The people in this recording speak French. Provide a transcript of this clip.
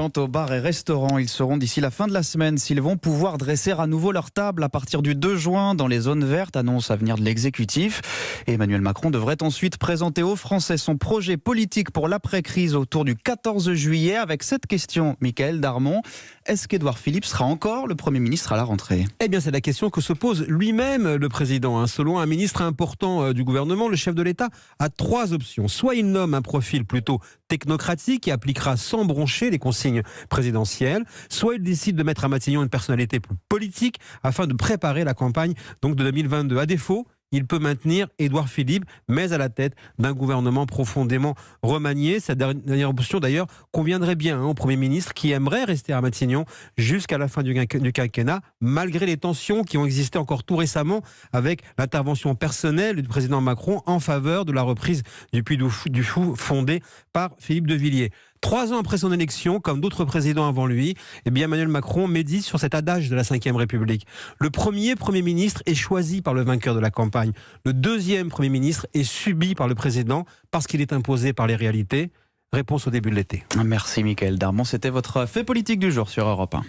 Quant aux bars et restaurants, ils sauront d'ici la fin de la semaine s'ils vont pouvoir dresser à nouveau leur table à partir du 2 juin dans les zones vertes, annonce à venir de l'exécutif. Et Emmanuel Macron devrait ensuite présenter aux Français son projet politique pour l'après-crise autour du 14 juillet avec cette question, Michaël Darmon. Est-ce qu'Édouard Philippe sera encore le Premier ministre à la rentrée ? Eh bien, c'est la question que se pose lui-même le président. Selon un ministre important du gouvernement, le chef de l'État a 3 options. Soit il nomme un profil plutôt technocratique qui appliquera sans broncher les consignes présidentielles, soit il décide de mettre à Matignon une personnalité plus politique afin de préparer la campagne donc de 2022. À défaut, il peut maintenir Édouard Philippe, mais à la tête d'un gouvernement profondément remanié. Cette dernière option, d'ailleurs, conviendrait bien au Premier ministre qui aimerait rester à Matignon jusqu'à la fin du quinquennat, malgré les tensions qui ont existé encore tout récemment avec l'intervention personnelle du président Macron en faveur de la reprise du Puy du Fou fondée par Philippe de Villiers. 3 ans après son élection, comme d'autres présidents avant lui, Emmanuel Macron médite sur cet adage de la Ve République. Le premier Premier ministre est choisi par le vainqueur de la campagne. Le deuxième Premier ministre est subi par le président parce qu'il est imposé par les réalités. Réponse au début de l'été. Merci Michaël Darmon, c'était votre fait politique du jour sur Europe 1.